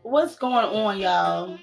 What's going on, y'all?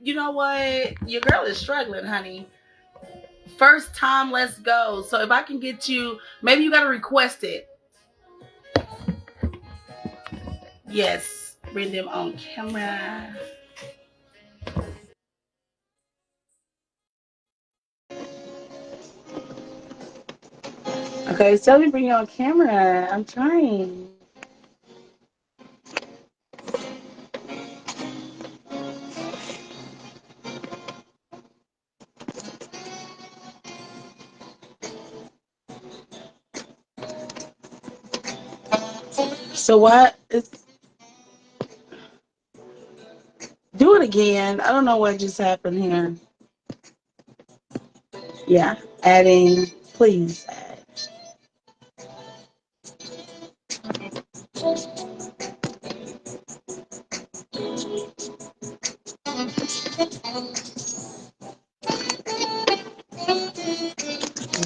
You know what? Your girl is struggling, honey. First time, let's go. So if I can get you, maybe you gotta request it. Yes, bring them on camera. Okay, so me bring you on camera. I'm trying. So what? Do it again. I don't know what just happened here. Yeah, adding, please add.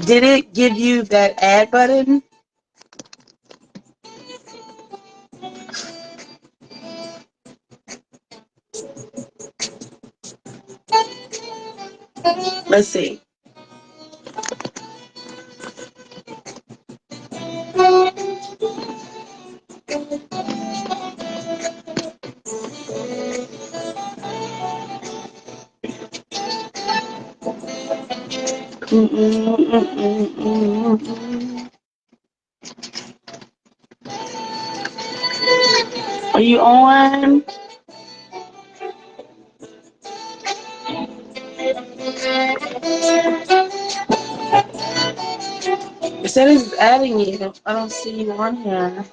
Did it give you that add button? Let's see. Are you on? It said it's adding you. I don't see you on here.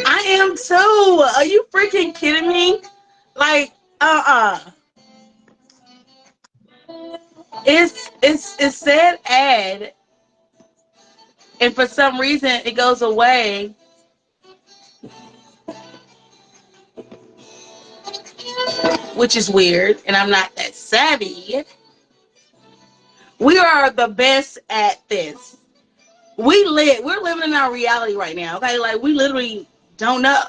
I am too. Are you freaking kidding me? Like, It said add, and for some reason it goes away. Which is weird, and I'm not that savvy. We are the best at this. We're living in our reality right now, okay? Like, we literally don't know.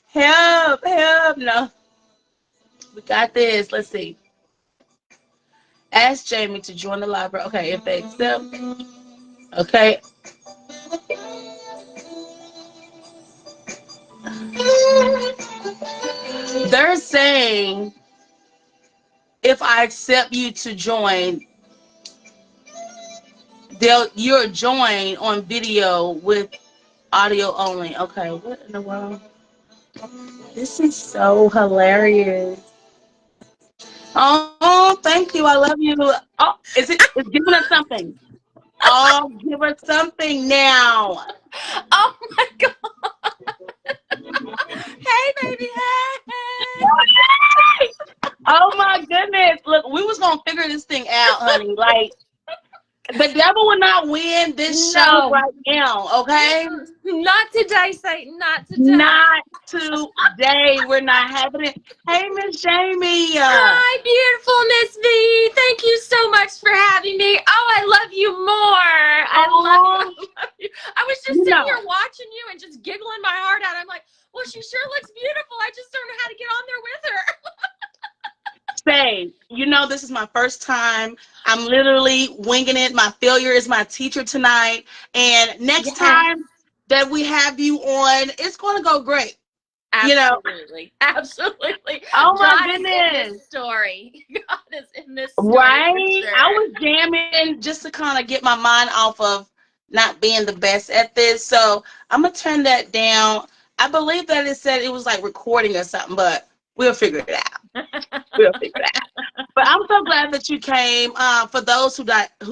help, no. We got this. Let's see. Ask Jamie to join the library. Okay, if they accept. Okay. They're saying if I accept you to join, you're join on video with audio only. Okay, what in the world? This is so hilarious. Oh, thank you. I love you. Oh, it's giving us something. Oh, give us something now. Oh my god. Hey baby, hey. Oh my goodness. Look, we was gonna figure this thing out, honey. Like the devil will not win this show No. right now, okay? Not today, Satan. Not today. Not today. We're not having it. Hey, Miss Jamie. Hi, beautiful Miss V. Thank you so much for having me. Oh, I love you more. I love you. I love you. I was just You sitting know, here watching you and just giggling my heart out. I'm like, well, she sure looks beautiful. I just don't know how to get on there with her. say, this is my first time. I'm literally winging it. My failure is my teacher tonight. And next Yes. time that we have you on, it's going to go great. Absolutely. Absolutely. Oh my God is in goodness. this story. God is in this story Right? for I sure. was jamming just to kind of get my mind off of not being the best at this. So I'm going to turn that down. I believe that it said it was like recording or something, but we'll figure it out. We'll figure it out. But I'm so glad that you came. For those who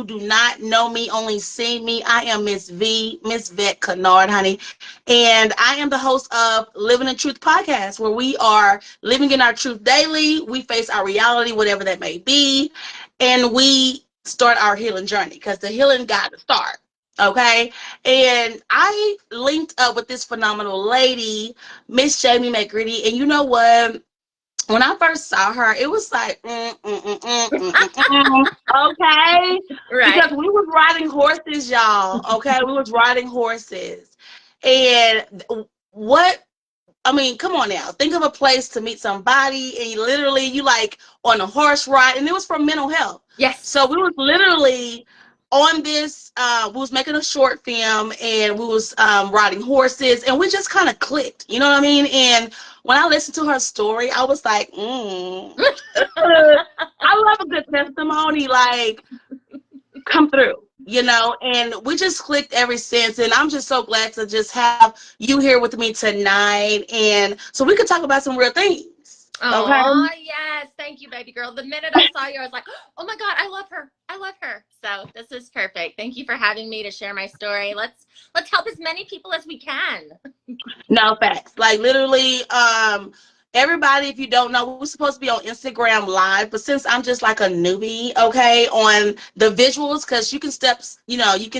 do not know me, only see me, I am Miss V, Miss Vet Kennard, honey, and I am the host of Living in Truth podcast, where we are living in our truth daily. We face our reality, whatever that may be, and we start our healing journey because the healing got to start. Okay, and I linked up with this phenomenal lady, Miss Jamie McGritty, and you know what? When I first saw her, it was like, okay, Right. because we was riding horses, y'all. Okay, we was riding horses, and what? I mean, come on now. Think of a place to meet somebody, and you like on a horse ride, and it was for mental health. Yes. So we was literally on this. We was making a short film, and we was riding horses, and we just kind of clicked. You know what I mean? And when I listened to her story, I was like, I love a good testimony. Like, come through, and we just clicked ever since. And I'm just so glad to just have you here with me tonight, and so we could talk about some real things. Okay. Oh, yes. Thank you, baby girl. The minute I saw you, I was like, oh my God, I love her. I love her. So this is perfect. Thank you for having me to share my story. Let's help as many people as we can. No, facts. Like literally, everybody, if you don't know, we're supposed to be on Instagram Live, but since I'm just like a newbie, okay, on the visuals, because you can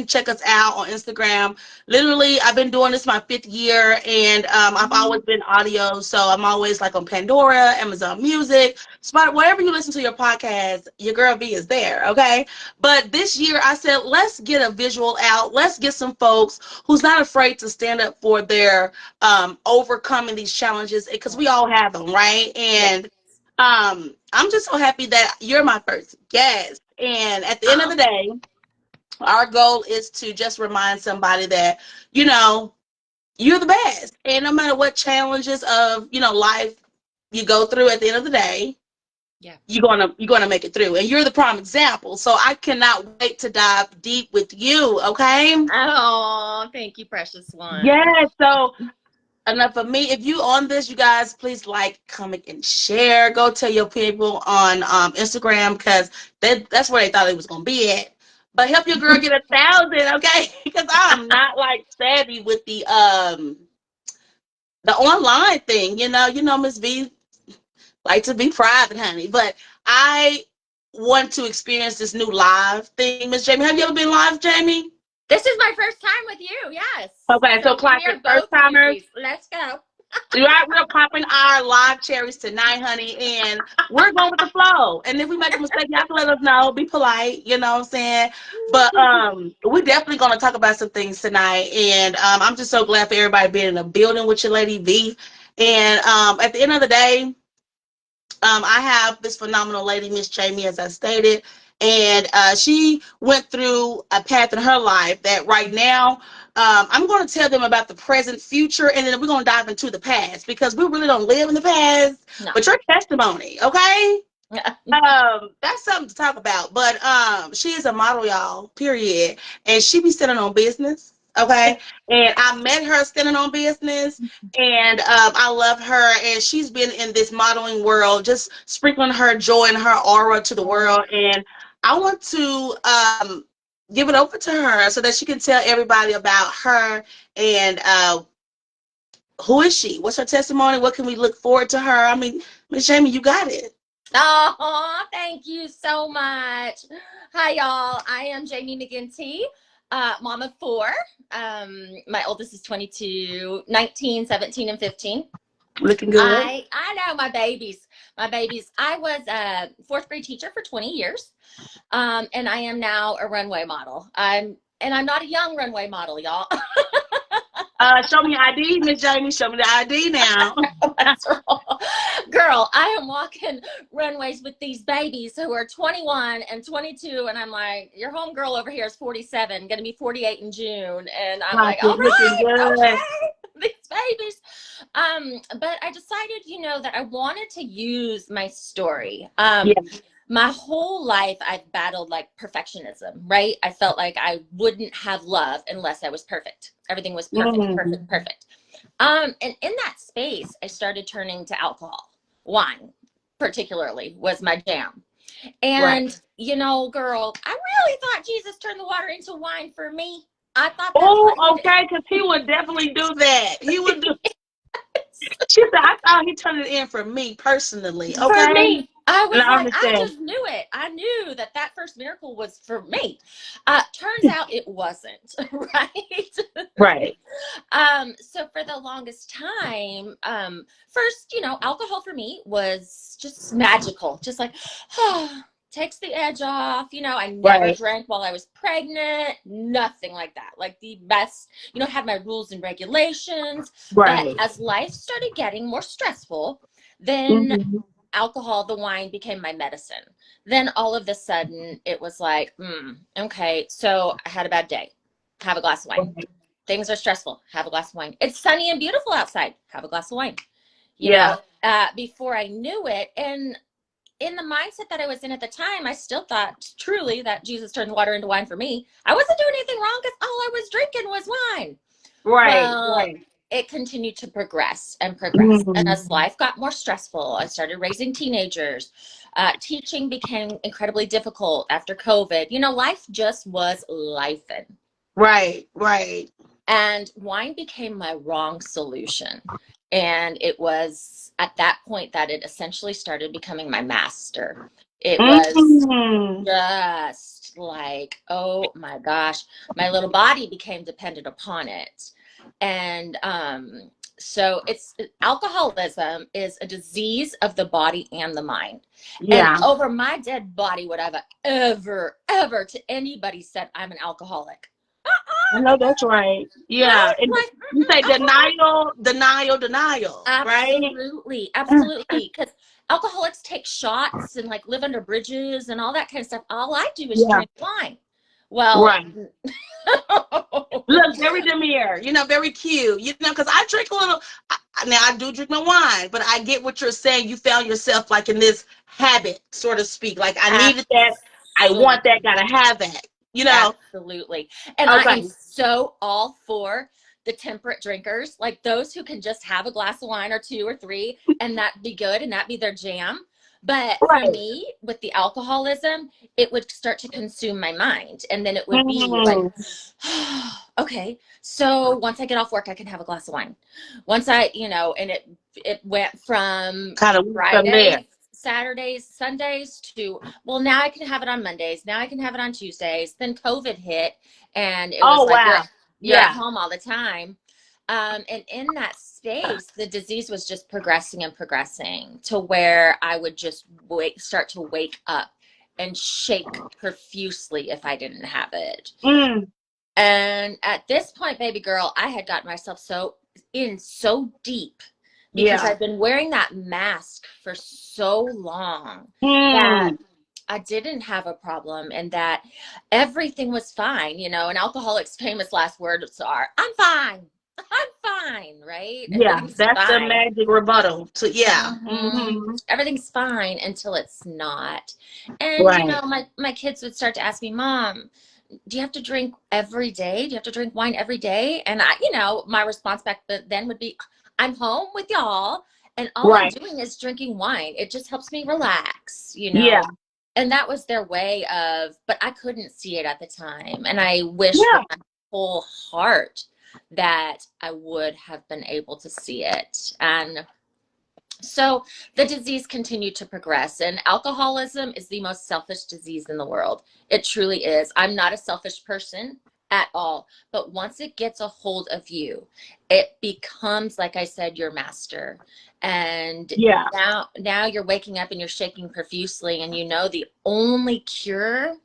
check us out on Instagram. Literally, I've been doing this my 5th year, and I've always been audio, so I'm always like on Pandora, Amazon Music, Spotify, wherever you listen to your podcast, your girl V is there, okay? But this year, I said, let's get a visual out. Let's get some folks who's not afraid to stand up for their overcoming these challenges, because we all have them, right? Yes. And I'm just so happy that you're my first guest. And at the end of Oh, the day, our goal is to just remind somebody that, you're the best. And no matter what challenges of, life you go through, at the end of the day, yeah. you're gonna make it through. And you're the prime example. So I cannot wait to dive deep with you, okay? Oh, thank you, precious one. Yeah, so enough of me. If you on this, you guys, please like, comment, and share. Go tell your people on Instagram, because that's where they thought it was gonna be at. But help your girl get 1,000, okay? Because I'm not like savvy with the online thing. Miss V like to be private, honey. But I want to experience this new live thing. Miss Jamie, have you ever been live, Jamie? This is my first time with you. Yes. Okay, so So clap we your are first both timers. newbies. Let's go. Right, we're popping our live cherries tonight, honey, and we're going with the flow. And if we make a mistake, y'all can let us know. Be polite, you know what I'm saying? But we're definitely gonna talk about some things tonight, and I'm just so glad for everybody being in the building with your lady V. And at the end of the day, I have this phenomenal lady, Miss Jamie, as I stated, And she went through a path in her life that right now, I'm going to tell them about the present, future, and then we're going to dive into the past because we really don't live in the past. No. But your testimony, okay? That's something to talk about. But she is a model, y'all, period. And she be standing on business. Okay. And I met her standing on business, and I love her. And she's been in this modeling world, just sprinkling her joy and her aura to the world. And I want to give it over to her so that she can tell everybody about her and who is she? What's her testimony? What can we look forward to her? I mean, Miss Jamie, you got it. Oh, thank you so much. Hi, y'all. I am Jamie McGinty, mom of four. My oldest is 22, 19, 17, and 15. Looking good. I know my babies. My babies. I was a fourth grade teacher for 20 years, and I am now a runway model. I'm not a young runway model, y'all. Show me your ID, Miss Jamie. Show me the ID now. That's wrong. Girl, I am walking runways with these babies who are 21 and 22, and I'm like, your homegirl over here is 47, going to be 48 in June, and I'm like, all right, okay, these babies. But I decided, that I wanted to use my story. My whole life, I've battled like perfectionism, right? I felt like I wouldn't have love unless I was perfect. Everything was perfect, perfect. And in that space, I started turning to alcohol. Wine, particularly, was my jam. And, girl, I really thought Jesus turned the water into wine for me. I thought that's what he did. Because he would definitely do that. He would do. She said, I thought he turned it in for me personally. Okay. For me. I was like, I just knew it. I knew that first miracle was for me. Turns out it wasn't, right? Right. So for the longest time, first, alcohol for me was just magical. Just like, takes the edge off. I never drank while I was pregnant. Nothing like that. Like the best, had my rules and regulations. Right. But as life started getting more stressful, then alcohol, the wine, became my medicine. Then all of a sudden it was like, okay, so I had a bad day. Have a glass of wine. Things are stressful. Have a glass of wine. It's sunny and beautiful outside. Have a glass of wine. You know, before I knew it. And in the mindset that I was in at the time, I still thought truly that Jesus turned the water into wine for me. I wasn't doing anything wrong because all I was drinking was wine. Well, it continued to progress and progress. And as life got more stressful, I started raising teenagers. Teaching became incredibly difficult after COVID. Life just was lifing. Right. And wine became my wrong solution. And it was at that point that it essentially started becoming my master. It was just like, oh my gosh, my little body became dependent upon it. And so alcoholism is a disease of the body and the mind. And over my dead body would I ever to anybody said I'm an alcoholic. No, that's right. Yeah. Like, you say denial, absolutely, right? Absolutely. Because alcoholics take shots and like live under bridges and all that kind of stuff. All I do is drink wine. Well, look, very demure, very cute, because I drink a little. Now I do drink my wine, but I get what you're saying. You found yourself like in this habit, so to speak. Like I needed that, I want that, gotta have that. Absolutely. And I am so all for the temperate drinkers, like those who can just have a glass of wine or two or three and that be good and that be their jam. But for me, with the alcoholism, it would start to consume my mind. And then it would be like, okay, so once I get off work, I can have a glass of wine. Once and it went from kind of Fridays, Saturdays, Sundays to, well, now I can have it on Mondays. Now I can have it on Tuesdays. Then COVID hit and it was like, you're at home all the time. And in that space, the disease was just progressing and progressing to where I would just start to wake up and shake profusely if I didn't have it. And at this point, baby girl, I had gotten myself so deep because I've been wearing that mask for so long that I didn't have a problem, and that everything was fine, you know. And alcoholics' famous last words are, "I'm fine, I'm fine," right? Yeah, Everything's that's the fine. magic rebuttal to, yeah. Hmm. Hmm. Everything's fine until it's not. And you Right. know, my kids would start to ask me, "Mom, do you have to drink every day? Do you have to drink wine every day?" And I, you know, my response back then would be, "I'm home with y'all, and all I'm Right. doing is drinking wine. It just helps me relax, you Yeah. know." And that was their way of, but I couldn't see it at the time. And I wish Yeah. with my whole heart that I would have been able to see it. And so the disease continued to progress, and alcoholism is the most selfish disease in the world. It truly is. I'm not a selfish person at all, but once it gets a hold of you, it becomes, like I said, your master. And Yeah. now you're waking up and you're shaking profusely, and you know the only cure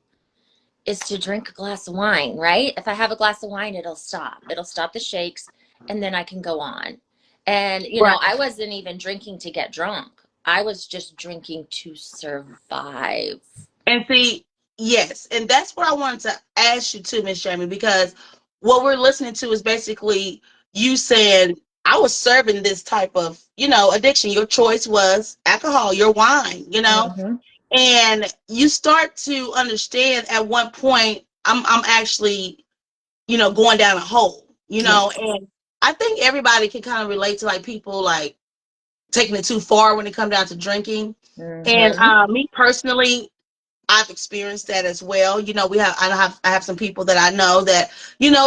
is to drink a glass of wine, right? If I have a glass of wine, it'll stop. It'll stop the shakes, and then I can go on. And, you know, Right. I wasn't even drinking to get drunk. I was just drinking to survive. And see, yes, and that's what I wanted to ask you too, Miss Jamie, because what we're listening to is basically you saying, I was serving this type of, addiction. Your choice was alcohol, your wine, Hmm. and you start to understand at one point, I'm actually, going down a hole, Yes. and I think everybody can kind of relate to like people like taking it too far when it comes down to drinking. And Hmm. me personally, I've experienced that as well. I have some people that I know that,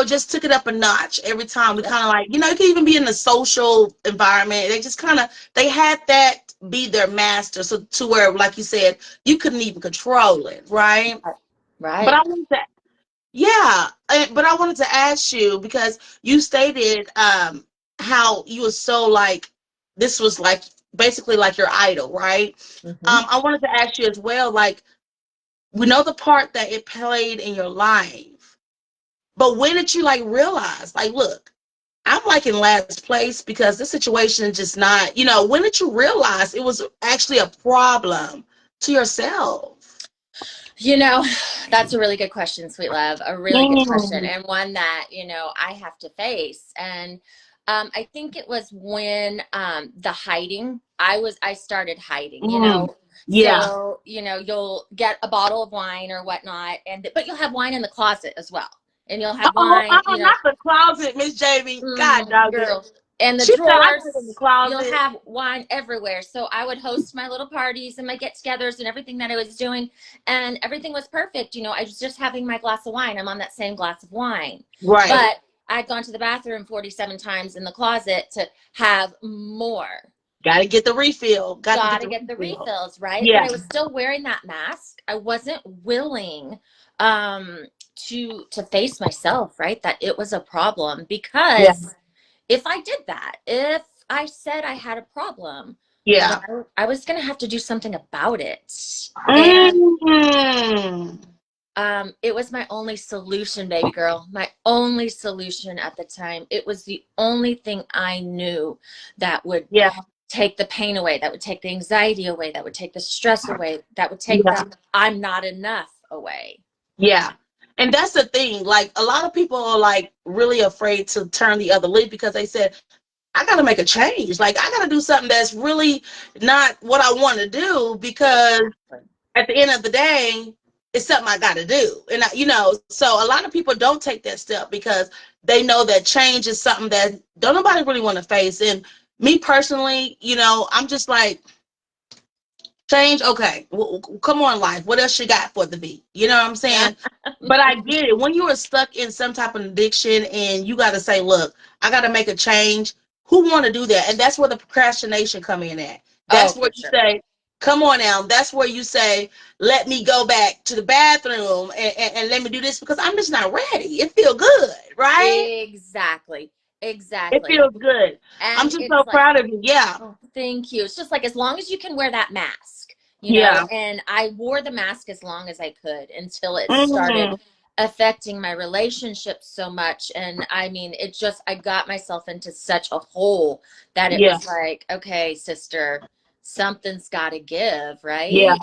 just took it up a notch every time we Yep. kind of like, it could even be in the social environment. They just kind of, they had that be their master. So to where, like you said, you couldn't even control it. Right. But I Right. wanted to, yeah, but I wanted to ask you because you stated, how you were so like, this was like basically like your idol, right? Hmm. I wanted to ask you as well, like, we know the part that it played in your life, but when did you like realize, like, look, I'm like in last place because this situation is just not, when did you realize it was actually a problem to yourself? You know, that's a really good question, sweet love. A really good question, Mm, and one that, you know, I have to face. And I think it was when the hiding, I started hiding, you mm, know. yeah. So, you know, you'll get a bottle of wine or whatnot, but you'll have wine in the closet as well. And you'll have Oh, wine, you know, not the closet, Miss Jamie. God dog it. girl. And the She said I got it in the drawers, you'll closet. have wine everywhere. So I would host my little parties and my get-togethers and everything that I was doing, and everything was perfect. You know, I was just having my glass of wine. I'm on that same glass of wine, Right. but I'd gone to the bathroom 47 times in the closet to have more. Got to get the refill. Got to get Got to the get the refill. refills, right? But Yeah. I was still wearing that mask. I wasn't willing um to face myself, right? That it was a problem, Yeah. because if I did that, if I said I had a problem, Yeah. well, I was going to have to do something about it. And Mm. it was my only solution, baby girl. My only solution at the time. It was the only thing I knew that would Yeah. take the pain away, that would take the anxiety away, that would take the stress away, that would take Yeah. the I'm not enough away. Yeah. And that's the thing. Like a lot of people are like really afraid to turn the other leaf because they said, I got to make a change. Like I got to do something that's really not what I want to do because Exactly. at the end of the day, it's something I got to do. And, so a lot of people don't take that step because they know that change is something that don't nobody really want to face. And me personally, I'm just like, change, okay. Come on, life. What else you got for the beat? You know what I'm Yeah. saying? But I get it. When you are stuck in some type of addiction and you got to say, look, I got to make a change. Who want to do that? And that's where the procrastination come in at. Oh, That's for where you sure. say, come on now. That's where you say, let me go back to the bathroom and let me do this because I'm just not ready. It feel good, right? Exactly. It Exactly. feels good. I'm And just so it's like, proud of you. Yeah. oh, thank you. It's just like as long as you can wear that mask, you know, Yeah. and I wore the mask as long as I could until it started Mm, affecting my relationships so much. And I mean, I got myself into such a hole that it yeah. was like, okay, sister, something's got to give, Yeah. right?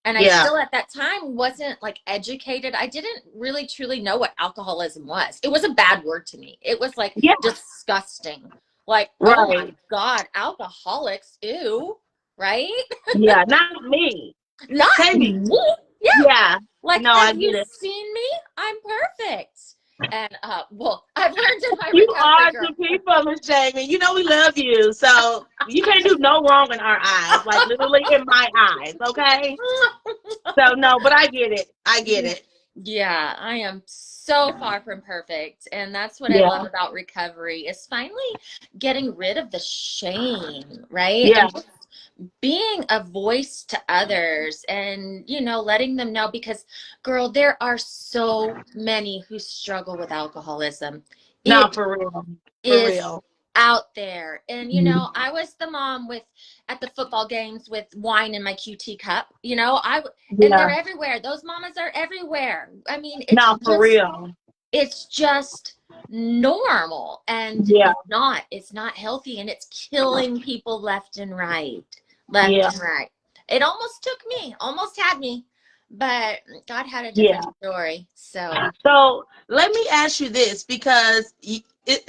And I Yeah. still at that time wasn't like educated. I didn't really truly know what alcoholism was. It was a bad word to me. It was like Yeah. disgusting. Like, oh my Right. God, alcoholics, ew, right? Yeah. Not me. Not Tammy. me. Yeah. Yeah. Like, No, I have get you it. seen me? I'm perfect. And well, I've learned in my You recovery, are girl. the people, Miss Jamie. You know we love you. So you can't do no wrong in our eyes. Like literally in my eyes. Okay. So no, but I get it. I get it. Yeah, I am so far from perfect. And that's what I Yeah. love about recovery is finally getting rid of the shame, right? Yeah. And just being a voice to others and, letting them know because, girl, there are so many who struggle with alcoholism. No, It for real. For is real. out there. And, Mhm. I was the mom at the football games with wine in my QT cup, and they're Yeah. everywhere. Those mamas are everywhere. I mean, No, for real. it's just normal and Yeah. it's not healthy and it's killing people left and right. Left Yeah. and right. It almost had me, but God had a Yeah. different story. So, So let me ask you this because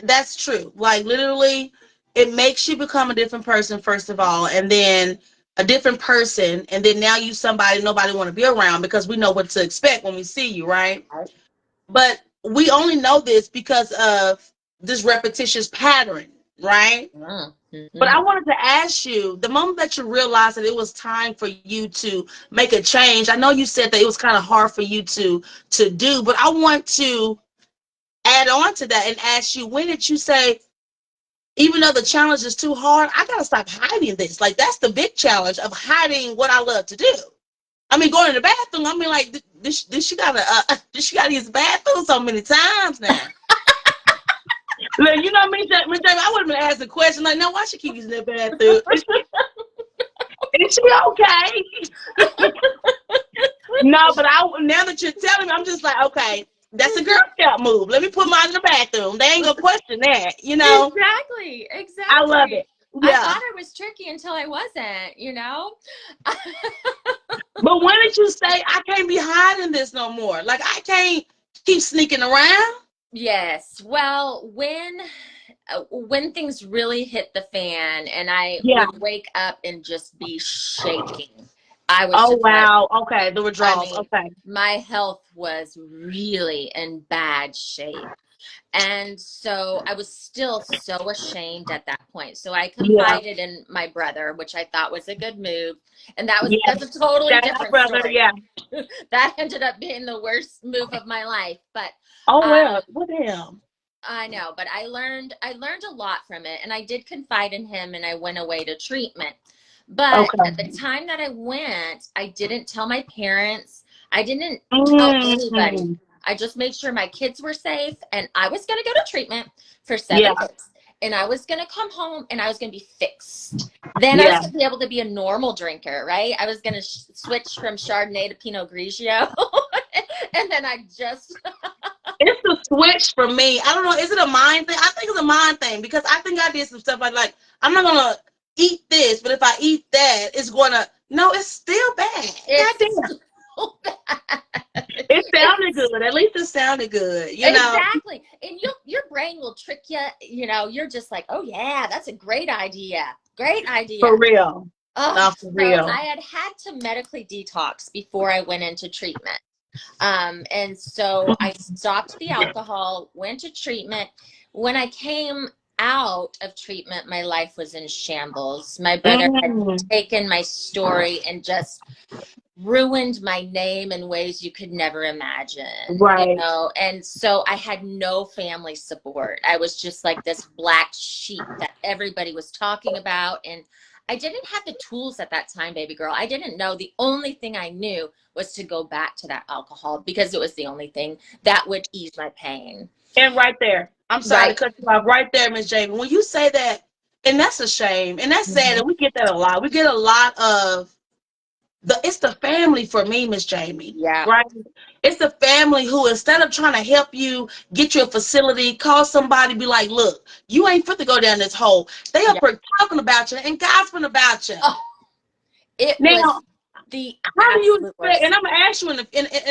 that's true. Like literally, it makes you become a different person first of all, and then a different person, and then now you somebody nobody want to be around because we know what to expect when we see you, right? But we only know this because of this repetitious pattern, right? But I mm-hmm. wanted to ask you, the moment that you realized that it was time for you to make a change, I know you said that it was kind of hard for you to do, but I want to add on to that and ask you, when did you say, even though the challenge is too hard, I gotta stop hiding this? Like that's the big challenge of hiding what I love to do. I mean, going to the bathroom. I mean, like, this she gotta she gotta use the bathroom so many times now. Look, you know what I mean? I would have been asking a question like, no, why she keep using that bathroom? Is she okay? No, but now that you're telling me, I'm just like, okay, that's a Girl Scout move. Let me put mine in the bathroom. They ain't gonna question that. Exactly. I love Exactly. it. I Yeah. thought I was tricky until I wasn't. But when did you say I can't be hiding this no more? Like I can't keep sneaking around? Yes. Well, when things really hit the fan and I Yeah. would wake up and just be shaking, I was Oh just like, wow. Okay. The I withdrawals. mean, Okay. my health was really in bad shape. And so I was still so ashamed at that point. So I Yeah. confided in my brother, which I thought was a good move. And Yeah. that's a totally Shout out, different brother. story. Yeah. That ended up being the worst move of my life. But Oh um, well. What the hell? I know, but I learned a lot from it, and I did confide in him, and I went away to treatment. But at the Okay. time that I went, I didn't tell my parents. I didn't tell anybody. Mm-hmm. I just made sure my kids were safe, and I was going to go to treatment for Yeah. 7 weeks, and I was going to come home, and I was going to be fixed. Then I was Yeah. going to be able to be a normal drinker, right? I was going to switch from Chardonnay to Pinot Grigio, and then I just It's a switch for me. I don't know. Is it a mind thing? I think it's a mind thing because I think I did some stuff like I'm not gonna eat this, but if I eat that, it's gonna. No, it's still bad. God it's damn. so bad. It sounded It's good. At least it sounded good. exactly. And your brain will trick you, you're just like, "Oh yeah, that's a great idea. Great For idea." real. Oh, Not for so real. I had to medically detox before I went into treatment. And so I stopped the alcohol, went to treatment. When I came out of treatment, my life was in shambles. My brother had Mm, taken my story and just ruined my name in ways you could never imagine, right. and so I had no family support. I was just like this black sheep that everybody was talking about, and I didn't have the tools at that time, baby girl. I didn't know. The only thing I knew was to go back to that alcohol because it was the only thing that would ease my pain. And right there. I'm sorry to Right. cut you off. Right there, Miss Jamie. When you say that, and that's a shame, and that's sad, Mhm. and we get that a lot. We get a lot of it's the family for me, Miss Jamie, Yeah. right? It's the family who, instead of trying to help you get you a facility, call somebody, be like, look, you ain't fit to go down this hole. They are Yeah. talking about you and gossiping about you. Oh, it was Now, The How do you absolute expect? And worst. I'm gonna ask you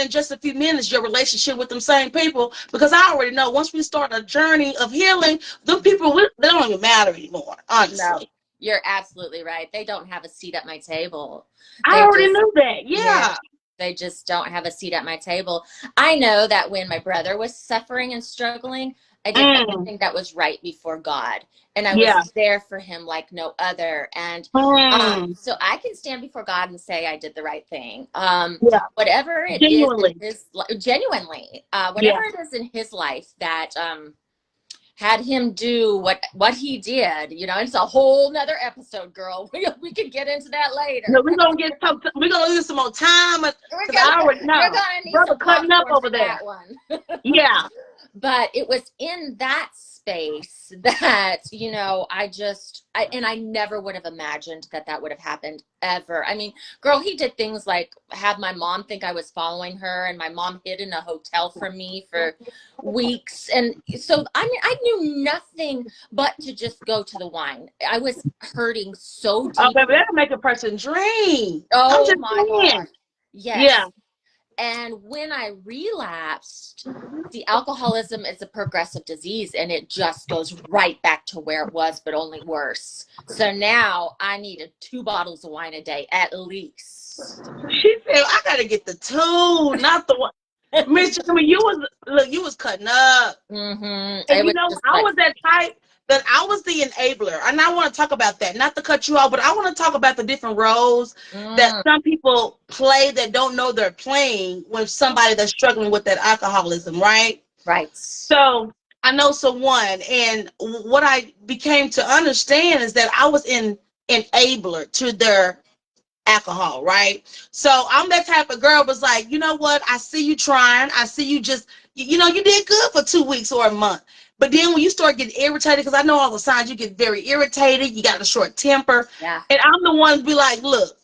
in just a few minutes your relationship with them same people, because I already know once we start a journey of healing, them people they don't even matter anymore. No, Honestly, you're absolutely right. They don't have a seat at my table. I They already just, knew that. yeah, Yeah. they just don't have a seat at my table. I know that when my brother was suffering and struggling, I did Mm, everything that was right before God. And I yeah. was there for him like no other. And Mm, so I can stand before God and say I did the right thing. yeah. Whatever it is in Genuinely. his genuinely, Yeah. whatever it is in his life that had him do what he did, it's a whole nother episode, girl. We could get into that No, later. we're gonna lose some more time we're because gonna I already we're know. gonna need Brother some cutting up popcorn over for there. that one. Yeah. But it was in that space that I never would have imagined that would have happened ever. I mean, girl, he did things like have my mom think I was following her, and my mom hid in a hotel from me for weeks. And so I knew nothing but to just go to the wine. I was hurting so Oh, deep. baby, that'll make a person dream. I'm Oh just my saying. God. Yes. Yeah. And when I relapsed, the alcoholism is a progressive disease, and it just goes right back to where it was, but only worse. So now I needed 2 bottles of wine a day at least. She said, I gotta get the two, not the one. Miss, I mean, you was cutting up. And It was just I like, was that type that I was the enabler. And I want to talk about that. Not to cut you off, but I want to talk about the different roles that mm, some people play that don't know they're playing when somebody that's struggling with that alcoholism, right? right. So I know someone, and what I became to understand is that I was an enabler to their alcohol, right? So I'm that type of girl was like, you know what? I see you trying. I see you just, you did good for 2 weeks or a month. But then when you start getting irritated, because I know all the signs, you get very irritated, you got a short temper. Yeah. And I'm the one to be like, look,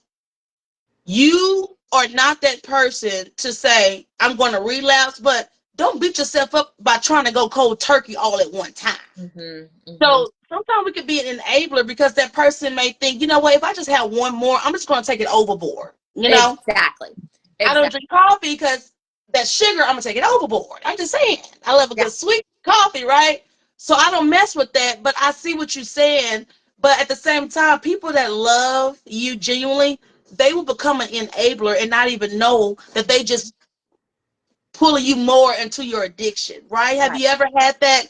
you are not that person to say, I'm going to relapse, but don't beat yourself up by trying to go cold turkey all at one time. Mm-hmm. So sometimes we could be an enabler because that person may think, you know what, if I just have one more, I'm just going to take it overboard. Exactly. I don't Exactly. drink coffee because that sugar, I'm going to take it overboard. I'm just saying. I love a Yeah. good sweet coffee, right? So I don't mess with that, but I see what you're saying. But at the same time, people that love you genuinely, they will become an enabler and not even know that they just pulling you more into your addiction, right? Have Right. you ever had that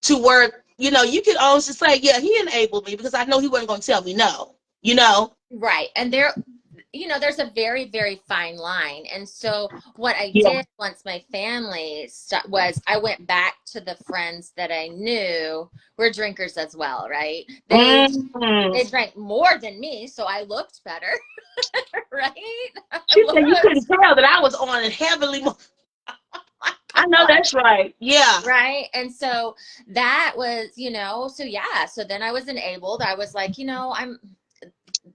to where, you can honestly say, yeah, he enabled me because I know he wasn't going to tell me no, you know? Right. And there's a very, very fine line. And so what I Yeah. did once my family was I went back to the friends that I knew were drinkers as well, right? They Mm. drank more than me, so I looked better, right? I She said you couldn't looked, tell that I was on it heavily. I know that's right. Yeah. right? And so that was, so yeah, so then I was enabled. I was like,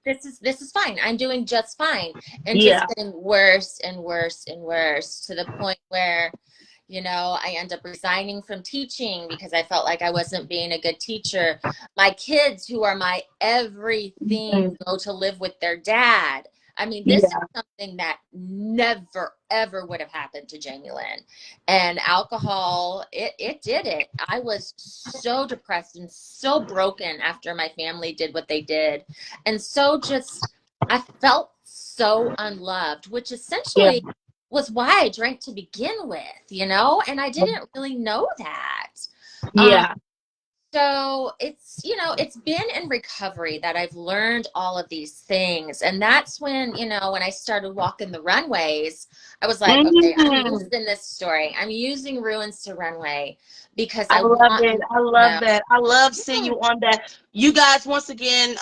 this is fine. I'm doing just fine. And just Yeah. getting worse and worse and worse to the point where, I end up resigning from teaching because I felt like I wasn't being a good teacher. My kids, who are my everything, Mm. go to live with their dad. I mean, this is Yeah. something that never, ever would have happened to Jamie Lynn. And alcohol, it did it. I was so depressed and so broken after my family did what they did. And so just, I felt so unloved, which Yeah. essentially was why I drank to begin with, and I didn't really know that. Um, Yeah. so it's been in recovery that I've learned all of these things. And that's when I started walking the runways, I was like, okay, I'm Mm. using this story. I'm using Ruins to Runway because I I love want it. you I to love know. that. I love seeing Yeah. you on that. You guys, once again,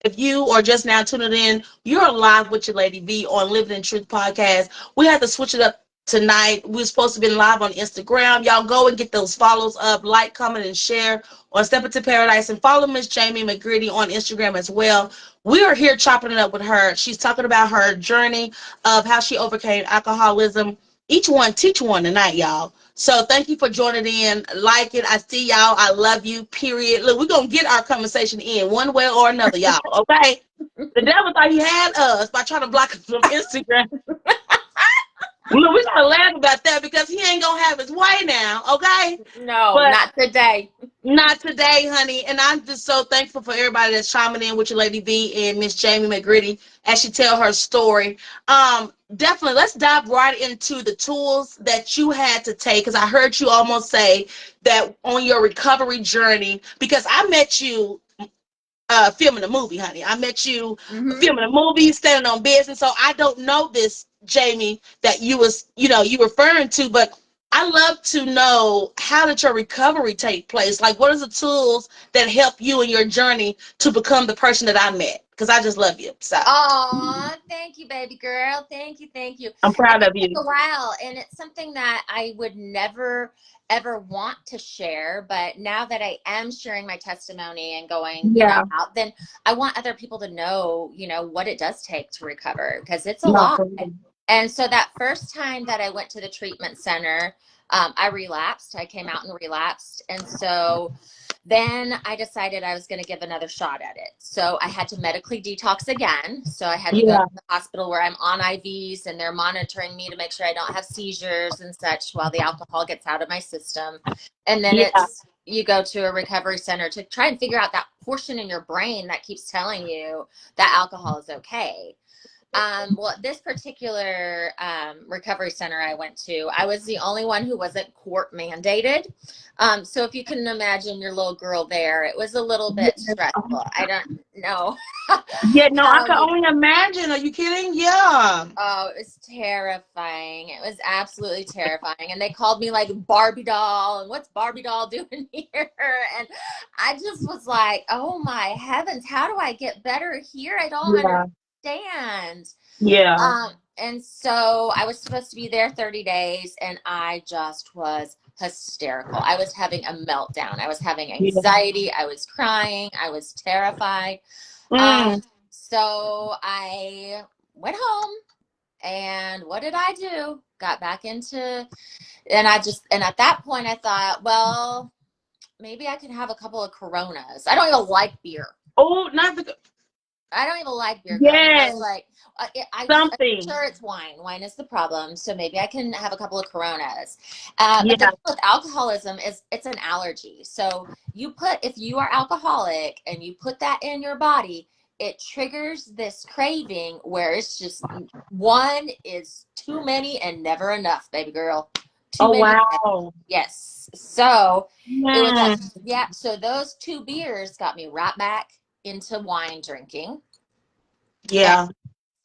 if you are just now tuning in, you're live with your Lady V on Living in Truth podcast. We had to switch it up tonight. We were supposed to be live on Instagram. Y'all go and get those follows up, like, comment, and share on Step Into Paradise, and follow Miss Jamie McGritty on Instagram as well. We are here chopping it up with her. She's talking about her journey of how she overcame alcoholism. Each one teach one tonight, y'all. So thank you for joining in. Like it. I see y'all. I love you. Period. Look, we're gonna get our conversation in one way or another, y'all. Okay. The devil thought he had us by trying to block us from Instagram. Look, we gotta laugh about that because he ain't gonna have his way now. Okay. No, But not today. not today, honey. And I'm just so thankful for everybody that's chiming in with your Lady V and Miss Jamie McGritty as she tell her story. Definitely, let's dive right into the tools that you had to take, because I heard you almost say that on your recovery journey, because I met you filming a movie, honey. I met you filming a movie, standing on business. So I don't know this, Jamie, that you referring to, but I love to know, how did your recovery take place? Like, what are the tools that help you in your journey to become the person that I met? Because I just love you. So Oh, thank you, baby girl. Thank you, thank you. I'm And proud it of took you. a while, and it's something that I would never ever want to share. But now that I am sharing my testimony and going, Yeah. out, then I want other people to know, what it does take to recover, because it's a No, lot. for real. And so that first time that I went to the treatment center, I relapsed. I came out and relapsed. And so then I decided I was going to give another shot at it. So I had to medically detox again. So I had to go Yeah. to the hospital where I'm on IVs, and they're monitoring me to make sure I don't have seizures and such while the alcohol gets out of my system. And then Yeah. you go to a recovery center to try and figure out that portion in your brain that keeps telling you that alcohol is okay. Well, this particular recovery center I went to, I was the only one who wasn't court mandated. So if you can imagine your little girl there, it was a little bit stressful. I don't know Yeah, no, I how can you. only imagine. Are you kidding? Yeah. Oh, it was terrifying. It was absolutely terrifying. And they called me like Barbie doll. And what's Barbie doll doing here? And I just was like, oh my heavens, how do I get better here? I don't Yeah. understand. Yeah. And so I was supposed to be there 30 days, and I just was hysterical. I was having a meltdown. I was having Yeah. anxiety. I was crying. I was terrified. Mm. So I went home, and what did I do? Got back into, and at that point I thought, well, maybe I could have a couple of Coronas. I don't even like beer. Oh, not the. I don't even like beer, girl. So I was Yes. like, I'm Something. sure it's wine. Wine is the problem. So maybe I can have a couple of Coronas. But the Yeah. thing with alcoholism is it's an allergy. So if you are alcoholic and you put that in your body, it triggers this craving where it's just one is too many and never enough, baby girl. Too Oh, many. wow. Yes. So it was Mm. yeah. So those two beers got me right back into wine drinking. And Yeah.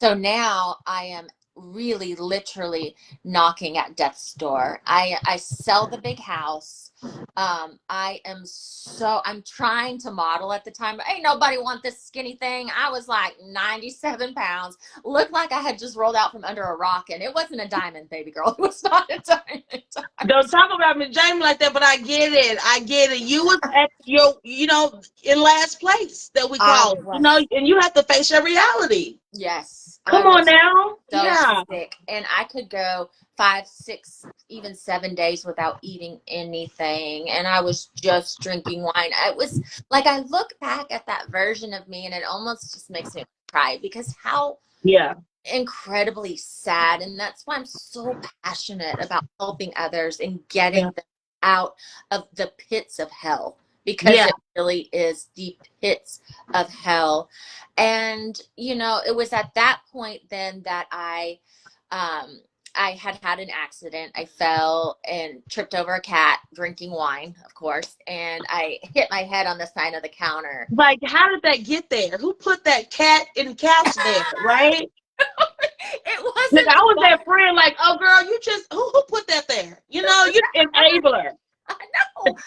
so now I am really literally knocking at death's door. I sell the big house. I'm trying to model at the time, but ain't nobody want this skinny thing. I was like 97 pounds, looked like I had just rolled out from under a rock, and it wasn't a diamond, baby girl. It was not a diamond. Don't talk about Miss Jamie like that, but I get it. I get it. You was at your, in last place that we I call, was, and you have to face your reality. yes, I Come on was now. so Yeah. sick, and I could go 5, 6, even 7 days without eating anything, and I was just drinking wine. I was like, I look back at that version of me, and it almost just makes me cry, because how Yeah. incredibly sad. And that's why I'm so passionate about helping others and getting Yeah. them out of the pits of hell, because Yeah. it really is the pits of hell. And it was at that point then that I had an accident. I fell and tripped over a cat drinking wine, of course, and I hit my head on the side of the counter. Like, how did that get there? Who put that cat in the couch there, right? It Like, wasn't I the was bus. that friend, like, oh, girl, you just, who put that there? You enabler. I know.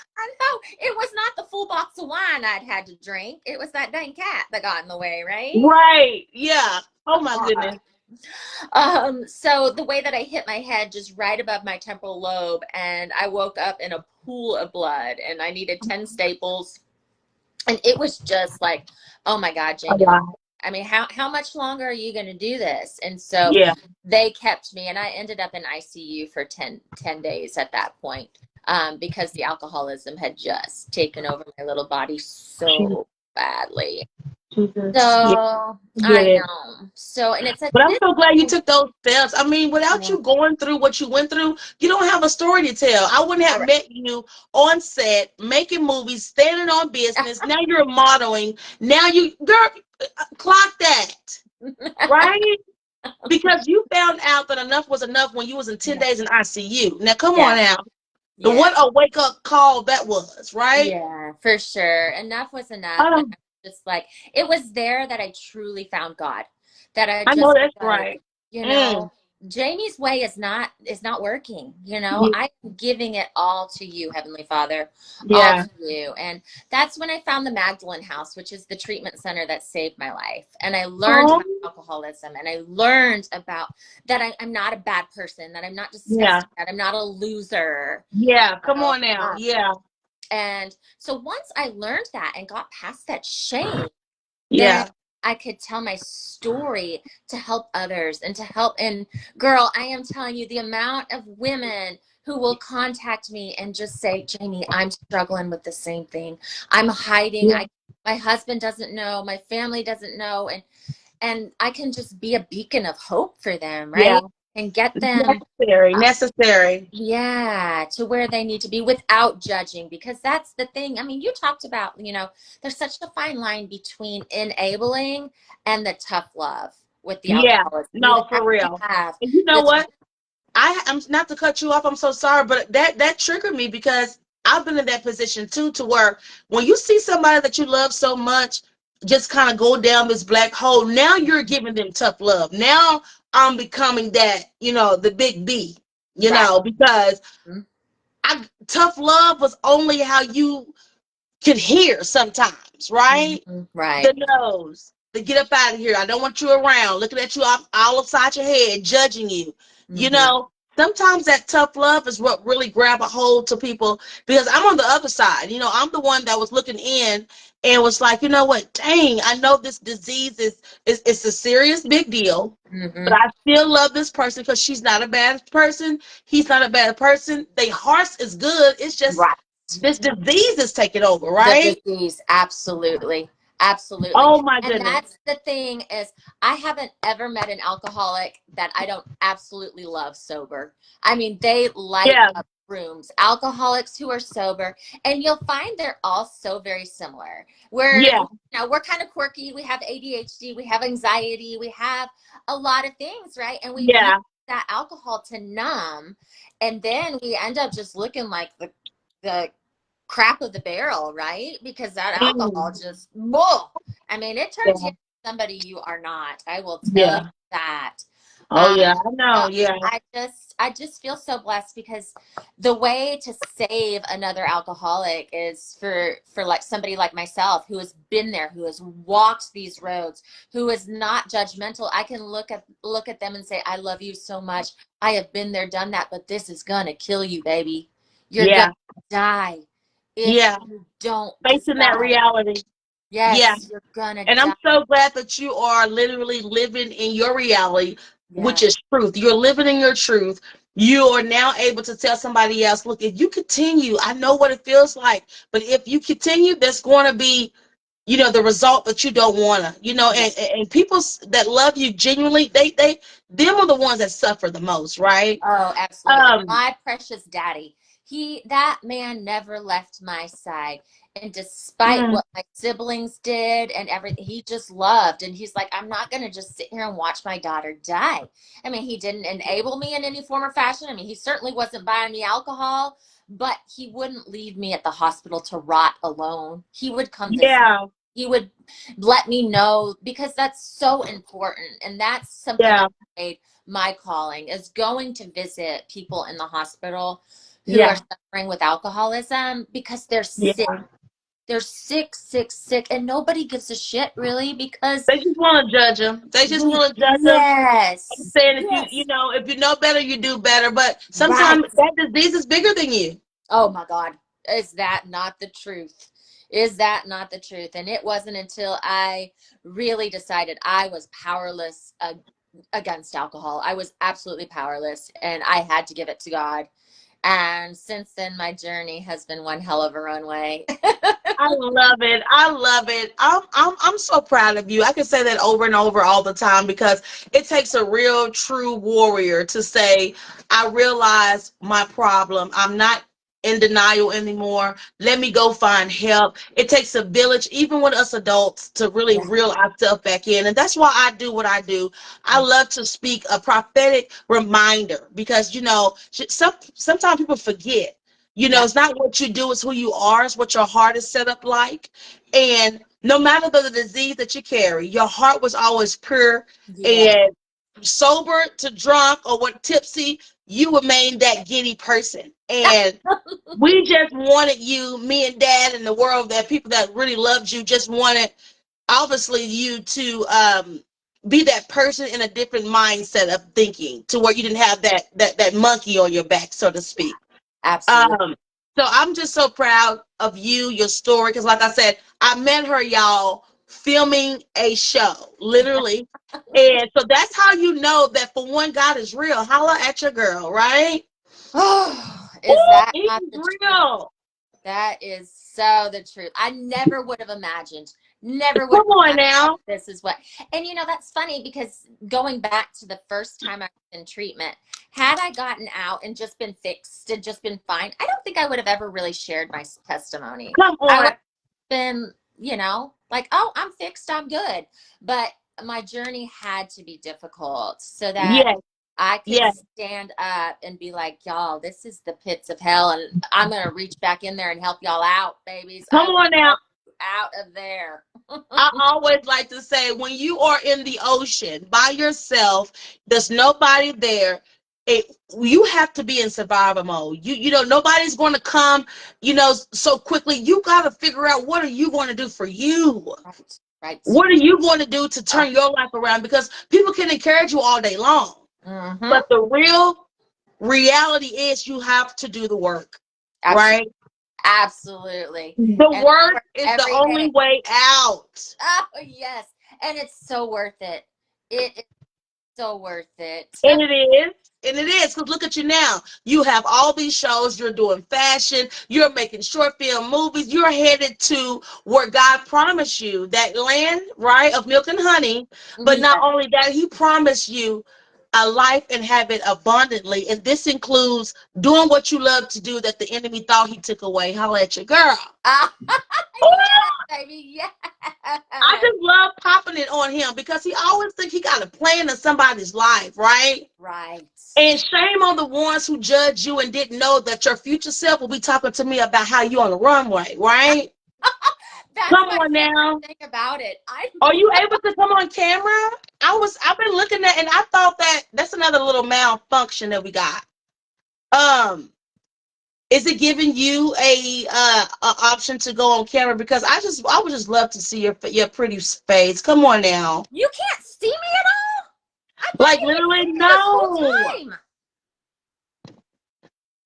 It was not the full box of wine I'd had to drink. It was that dang cat that got in the way, right? Right. Yeah. Oh, Come my on. goodness. So the way that I hit my head just right above my temporal lobe, and I woke up in a pool of blood, and I needed 10 staples. And it was just like, oh my God, Oh, Jamie, wow. I mean, how much longer are you going to do this? And so Yeah. they kept me, and I ended up in ICU for 10 days at that point, because the alcoholism had just taken over my little body so badly. Jesus. Yeah. So Get I it. know. So, and it's at But I'm this so glad you point, took those steps. I mean, without you going through what you went through, you don't have a story to tell. I wouldn't have met you on set, making movies, standing on business. Now you're modeling. Now you, girl, clock that, right? Because you found out that enough was enough when you was in 10 days in ICU. Now, come on yeah, now. yeah. What a wake-up call that was, right? Yeah, for sure. Enough was enough. And Um, I was just like, it was there that I truly found God. That I I know just that's like, right. you Mm, know, Jamie's way is not working. You know, yeah. I'm giving it all to you, Heavenly Father, all Yeah. to you. And that's when I found the Magdalene House, which is the treatment center that saved my life. And I learned Oh, about alcoholism, and I learned about that I'm not a bad person, that I'm not yeah. disgusting, that I'm not a loser. Yeah. You Come know? on now. Yeah. And so once I learned that and got past that shame, then Yeah. I could tell my story to help others and to help. And girl, I am telling you, the amount of women who will contact me and just say, Jamie, I'm struggling with the same thing. I'm hiding. Yeah. My husband doesn't know. My family doesn't know. And I can just be a beacon of hope for them, Yeah. right? And get them Necessary. Necessary. yeah, to where they need to be without judging, because that's the thing. I mean, you talked about, there's such a fine line between enabling and the tough love with the Yeah. alcoholism. You No, have for to real. have And you know the what? I'm not to cut you off. I'm so sorry, but that triggered me because I've been in that position too, to where when you see somebody that you love so much just kind of go down this black hole, now you're giving them tough love. Now I'm becoming that, the big B, right. because tough love was only how you could hear sometimes, right? Right. The nose, the get up out of here. I don't want you around, looking at you all upside your head, judging you. You Mm-hmm. know, sometimes that tough love is what really grab a hold to people, because I'm on the other side. I'm the one that was looking in and was like, you know what? Dang, I know this disease is it's a serious big deal, but Mm-hmm. I still love this person because she's not a bad person. He's not a bad person. Their hearts is good. It's just Right. this disease is taking over, The right? disease, absolutely. Absolutely. Oh my And goodness. that's the thing is I haven't ever met an alcoholic that I don't absolutely love sober. I mean, they light Yeah. up rooms. Alcoholics who are sober, and you'll find they're all so very similar. Yeah. We're kind of quirky. We have ADHD, we have anxiety, we have a lot of things, right? And we've used Yeah. that alcohol to numb, and then we end up just looking like the crap of the barrel, right? Because that alcohol Mm. just, whoa. I mean, it turns you Yeah. into somebody you are not. I will tell you Yeah. that. Oh Um, yeah. I know. no, Yeah. I just feel so blessed because the way to save another alcoholic is for like somebody like myself who has been there, who has walked these roads, who is not judgmental. I can look at them and say, I love you so much. I have been there, done that, but this is gonna kill you, baby. You're gonna Yeah. die if Yeah. you don't Facing that decide. reality. Yeah. Yes, you're gonna And I'm die. so glad that you are literally living in your reality, which Yeah. is truth. You're living in your truth. You are now able to tell somebody else, look, if you continue, I know what it feels like, but if you continue, there's going to be, the result that you don't want to, Yeah. and people that love you genuinely, them are the ones that suffer the most, right? Oh, absolutely. Um, My precious daddy. That man never left my side. And despite mm, what my siblings did and everything, he just loved. And he's like, I'm not going to just sit here and watch my daughter die. I mean, he didn't enable me in any form or fashion. I mean, he certainly wasn't buying me alcohol, but he wouldn't leave me at the hospital to rot alone. He would come visit. yeah, He would let me know, because that's so important. And that's something yeah, I made my calling, is going to visit people in the hospital who are yeah, suffering with alcoholism, because they're sick. yeah. They're sick, sick, sick, and nobody gives a shit really, because They just want to judge them. They just we, want to judge them. I'm yes, saying, if yes, if you know better, you do better. But right. sometimes that disease is bigger than you. Oh my God. Is that not the truth? Is that not the truth? And it wasn't until I really decided I was powerless against alcohol. I was absolutely powerless, and I had to give it to God. And since then, my journey has been one hell of a runway. I love it. I love it. I'm so proud of you. I can say that over and over all the time because it takes a real true warrior to say, I realize my problem. I'm not in denial anymore. Let me go find help. It takes a village, even with us adults, to really Yeah. reel ourselves back in. And that's why I do what I do. I love to speak a prophetic reminder because, sometimes people forget. Yeah. It's not what you do, it's who you are, it's what your heart is set up like. And no matter the disease that you carry, your heart was always pure Yeah. and sober to drunk or what tipsy, you remain that giddy person. And we just wanted you, me and Dad and the world, that people that really loved you just wanted obviously you to be that person in a different mindset of thinking to where you didn't have that monkey on your back, so to speak. Absolutely. Um, so I'm just so proud of you, your story, because like I said, I met her, y'all, filming a show, literally. And so that's how you know that for one, God is real. Holla at your girl, right? Oh, is Oh, that he's not the truth? real. That is so the truth. I never would have imagined, never would Come have on imagined now. this is what. And that's funny because going back to the first time I was in treatment, had I gotten out and just been fixed and just been fine, I don't think I would have ever really shared my testimony. Come I would on. have been, like, oh, I'm fixed, I'm good. But my journey had to be difficult so that Yes, I could yes. stand up and be like, y'all, this is the pits of hell, and I'm going to reach back in there and help y'all out, babies. Come I will on now. help you out of there. I always like to say when you are in the ocean by yourself, there's nobody there. You have to be in survival mode. Nobody's going to come, so quickly. You got to figure out what are you going to do for you. Right, right. What are you going to do to turn your life around? Because people can encourage you all day long, Mm-hmm. but the real reality is you have to do the work, Absolutely. right? Absolutely. The And work is the every only day. way out. Oh, yes. And it's so worth it. It is so worth it. And it is. And it is. Because look at you now. You have all these shows. You're doing fashion. You're making short film movies. You're headed to where God promised you that land, right, of milk and honey. But not Yeah. only that, He promised you a life and have it abundantly. And this includes doing what you love to do that the enemy thought he took away. Holla at your girl. Ah, yes, baby. Yes. I just love popping it on him because he always think he got a plan in somebody's life, right? Right. And shame on the ones who judge you and didn't know that your future self will be talking to me about how you on the runway, right? That's Come my on favorite now. thing about it. I Are you able to come on camera? I've been looking at and I thought that's another little malfunction that we got. Um, is it giving you a option to go on camera? Because I would just love to see your pretty face. Come on now. You can't see me at all? I thought Like you could literally, see me this no. whole time.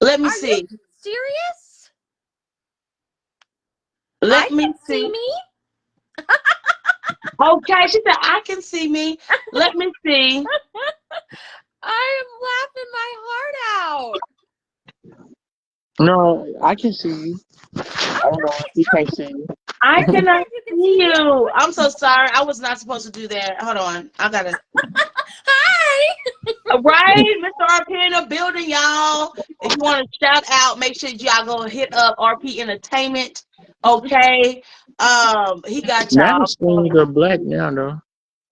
Let me Are you see. serious? I Let me can see see. me. Okay, she said I can see me. Let me see. I am laughing my heart out. No, I can see you. I Oh, don't know if you nice. can't see me. I Let me know cannot if you can see see me. you. I'm so sorry. I was not supposed to do that. Hold on. I gotta. Hi. Right, Mr. RP in the building, y'all. If you want to shout out, make sure y'all go hit up RP Entertainment. Okay. He got Now the y'all. screens are black now though.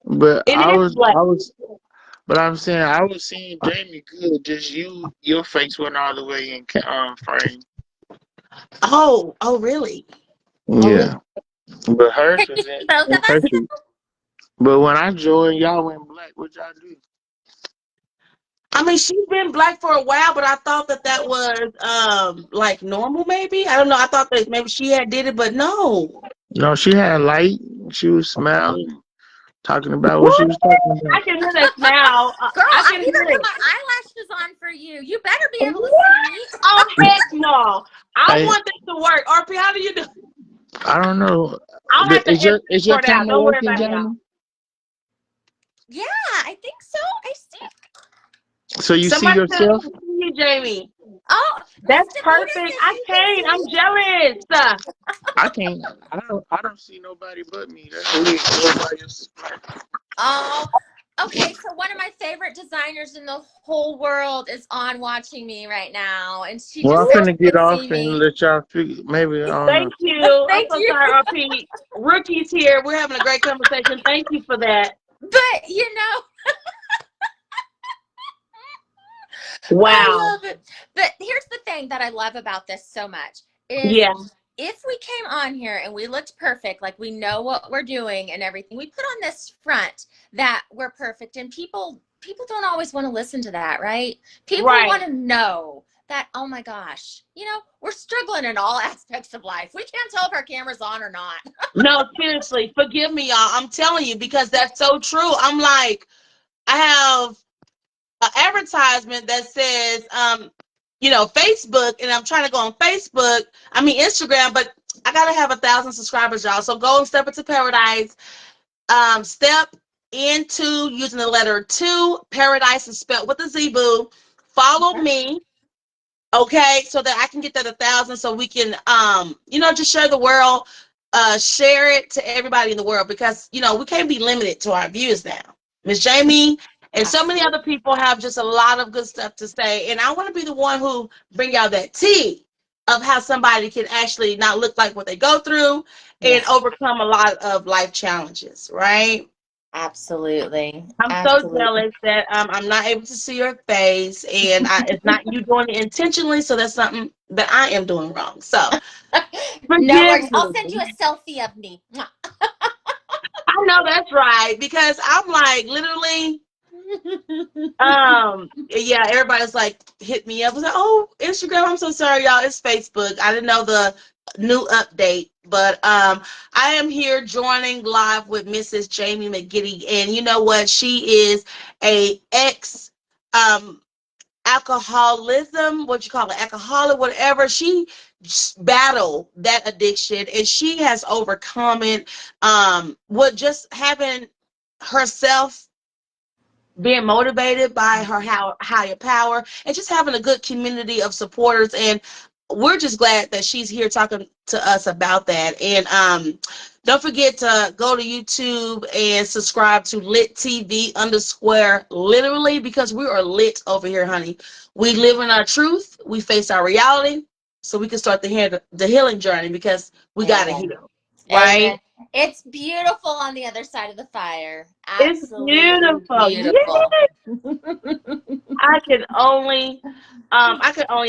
But It is black. but I'm saying I was seeing Jamie good. Just your face went all the way in frame. Oh, really? Oh, really? Yeah, but Can hers you was see both in of us? picture. But when I joined, y'all went black. What y'all do? I mean, she's been black for a while, but I thought that was like normal, maybe. I don't know. I thought that maybe she had did it, but no. No, she had light. She was smiling, talking about what she What? was talking I about. can hear this now. Girl, I I can even hear put it. my eyelashes on for you. You better be able to see What? me. Oh, heck no. I Hey, want this to work. RP, how do you do? I don't know. I'll have to edit this Is your part out. camera Don't worry working, about it, y'all. Jamie? Yeah, I think so. I see. So you see Somebody said yourself? I can see you, Jamie. Oh, That's Mr. Peter perfect. says I he can can't. see I'm me. jealous. I can't. I don't see nobody but me. That's weird. Nobody else. Oh, okay. So one of my favorite designers in the whole world is on watching me right now, and she Well, just I'm said finna she get can off see and me. let y'all figure. Maybe I don't know. Thank you. I'm Thank so you. sorry, RP. Rookie's here. We're having a great conversation. Thank you for that. But you know, I Wow. love it. But here's the thing that I love about this so much is Yeah. if we came on here and we looked perfect, like we know what we're doing and everything, we put on this front that we're perfect, and people don't always want to listen to that, right? People Right. want to know that, oh my gosh, we're struggling in all aspects of life. We can't tell if our camera's on or not. No, seriously. Forgive me, y'all. I'm telling you because that's so true. I'm like, I have an advertisement that says, Facebook, and I'm trying to go on Facebook. I mean Instagram, but I gotta have 1,000 subscribers, y'all. So go and step into paradise. Step into using the letter 2. Paradise is spelled with a Z, boo. Follow me, okay, so that I can get that 1,000, so we can, just share the world, share it to everybody in the world, because we can't be limited to our views now. Miss Jamie and so many Absolutely. other people have just a lot of good stuff to say, and I want to be the one who bring out that tea of how somebody can actually not look like what they go through and Yes, overcome a lot of life challenges, right? absolutely. I'm so Absolutely. jealous that I'm not able to see your face, and it's not you doing it intentionally. So that's something that I am doing wrong. So No forgive worries. I'll send you me. a selfie of me. I know that's right, because I'm like literally, yeah. Everybody's like hit me up. I was like, oh, Instagram. I'm so sorry, y'all. It's Facebook. I didn't know the new update, but I am here joining live with Mrs. Jamie McGinty, and you know what? She is a ex um alcoholism, what you call it, alcoholic, whatever. She battled that addiction, and she has overcome it. With just having herself, being motivated by her higher power, and just having a good community of supporters. And we're just glad that she's here talking to us about that. And don't forget to go to YouTube and subscribe to lit TV underscore literally, because we are lit over here, honey. We live in our truth, we face our reality, so we can start the healing journey, because we got to Amen. heal, Amen. right? It's beautiful on the other side of the fire. It's Absolutely beautiful. beautiful. Yes. I can only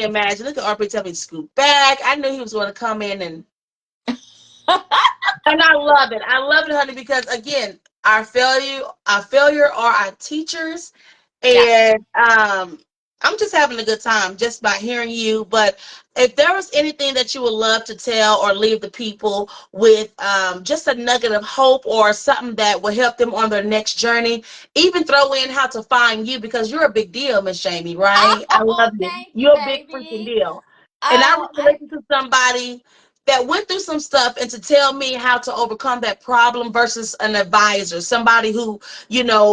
imagine. Look at RP tell me to scoot back. I knew he was going to come in, and I love it. I love it, honey, because again, our failure are our teachers, Yeah. and I'm just having a good time just by hearing you. But if there was anything that you would love to tell or leave the people with, just a nugget of hope or something that will help them on their next journey, even throw in how to find you, because you're a big deal, Miss Jamie, right? I Oh, love you. thank you, You're a big freaking baby. deal. And I Oh, really listen to somebody that went through some stuff, and to tell me how to overcome that problem versus an advisor, somebody who,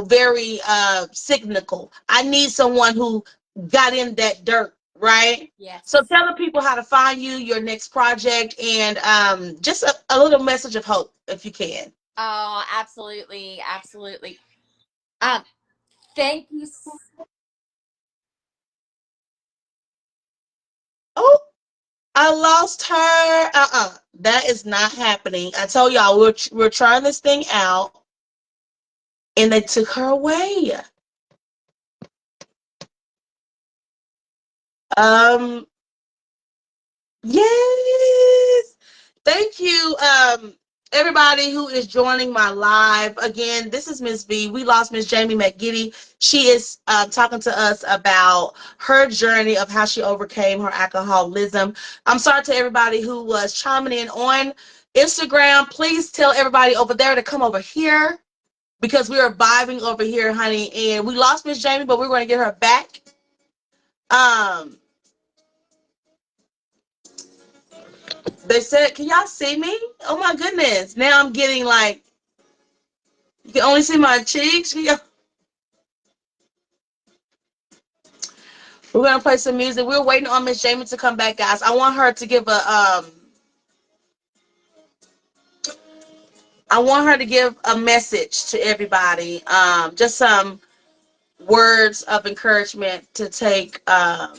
very cynical. I need someone who got in that dirt, right? So yes. tell the people how to find you, your next project, and just a little message of hope, if you can. Oh, absolutely. Absolutely. Um, thank you. Oh, I lost her. That is not happening. I told y'all we're trying this thing out, and they took her away. Um, Yes. Thank you, everybody who is joining my live. Again, this is Miss B. We lost Miss Jamie McGiddy. She is talking to us about her journey of how she overcame her alcoholism. I'm sorry to everybody who was chiming in on Instagram. Please tell everybody over there to come over here. because we are vibing over here, honey. And we lost Miss Jamie, but we're going to get her back. Um, they said, can y'all see me? Oh my goodness. Now I'm getting like, you can only see my cheeks. We're going to play some music. We're waiting on Miss Jamie to come back, guys. I want her to give a message to everybody. Just some words of encouragement to take. I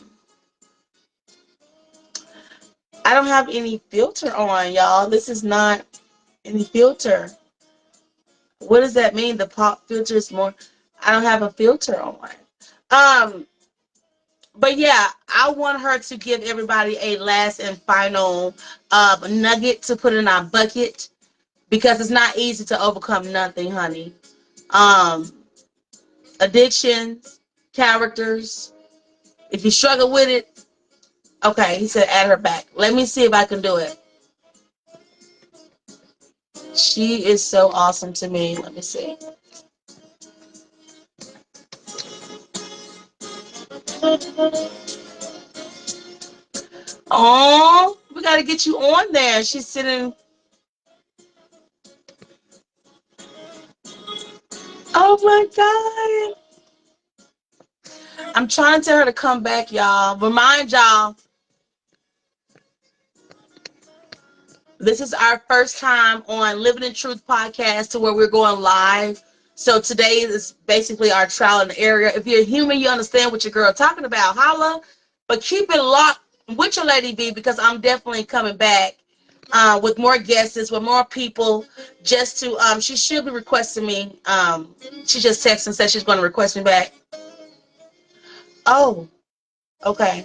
don't have any filter on, y'all. This is not any filter. What does that mean? The pop filter is more. I don't have a filter on. Um, but yeah, I want her to give everybody a last and final nugget to put in our bucket, because it's not easy to overcome nothing, honey. Um, Addictions, characters. If you struggle with it, okay, he said add her back. Let me see if I can do it. She is so awesome to me. Let me see. Oh, we got to get you on there. She's sitting. Oh my God. I'm trying to tell her to come back, y'all. Remind y'all, this is our first time on Living in Truth podcast to where we're going live. So today is basically our trial and error. If you're human, you understand what your girl talking about. Holla. But keep it locked with your Lady B, because I'm definitely coming back with more guests, with more people. Just to, she should be requesting me. She just texted and said she's going to request me back. Oh, okay.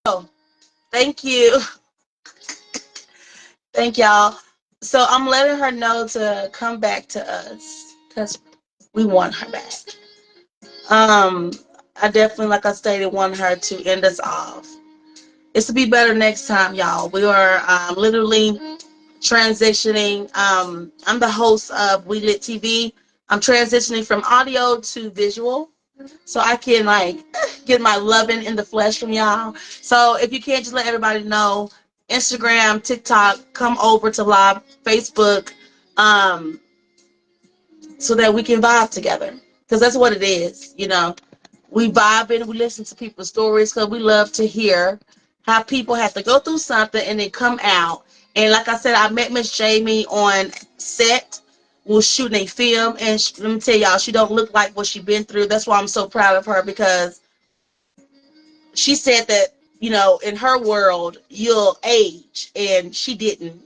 Oh, thank you. Thank y'all. So I'm letting her know to come back to us because we want her back. Um, I definitely, like I stated, want her to end us off. It's to be better next time, y'all. We are literally transitioning. I'm the host of We Lit TV. I'm transitioning from audio to visual, so I can like get my loving in the flesh from y'all. So if you can't, just let everybody know. Instagram, TikTok, come over to live Facebook, um, so that we can vibe together. Because that's what it is, you know. We vibe and we listen to people's stories because we love to hear how people have to go through something and then come out. And like I said, I met Miss Jamie on set. We were shooting a film, and let me tell y'all, she don't look like what she's been through. That's why I'm so proud of her, because she said that, you know, in her world, you'll age, and she didn't.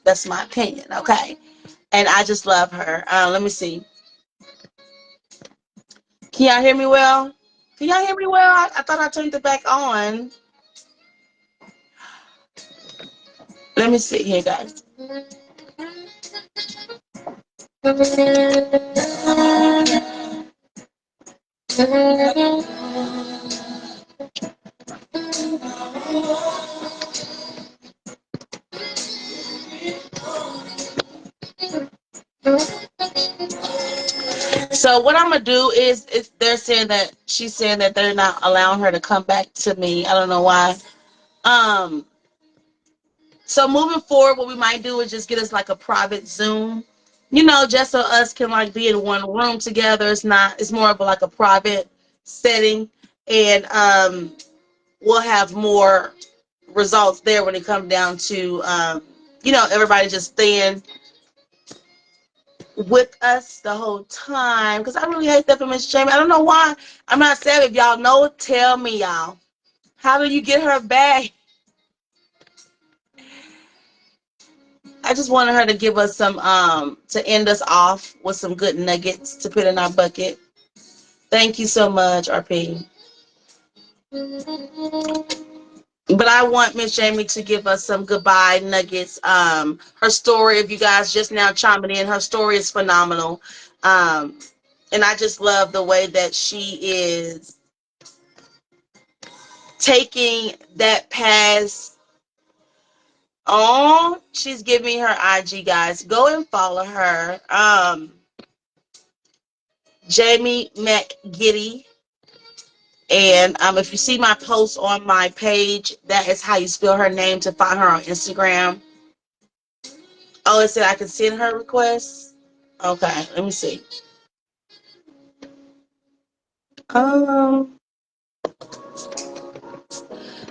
That's my opinion, okay? And I just love her. Let me see. Can y'all hear me well? Can y'all hear me well? I thought I turned it back on. Let me see here, guys. So what I'm gonna do is they're saying that she's saying that they're not allowing her to come back to me. I don't know why. Um, so moving forward, what we might do is just get us like a private Zoom, just so us can like be in one room together. It's more of like a private setting, and we'll have more results there when it comes down to everybody just staying with us the whole time. Because I really hate that for Miss Jamie. I don't know why. I'm not saying if y'all know, tell me, y'all. How do you get her back? I just wanted her to give us some to end us off with some good nuggets to put in our bucket. Thank you so much, RP. But I want Miss Jamie to give us some goodbye nuggets. Her story, if you guys just now chiming in, her story is phenomenal. And I just love the way that she is taking that past on. She's giving her IG, guys. Go and follow her. Jamie McGiddy. And if you see my post on my page, that is how you spell her name to find her on Instagram. Oh, it said I can send her requests. Okay, let me see. Um,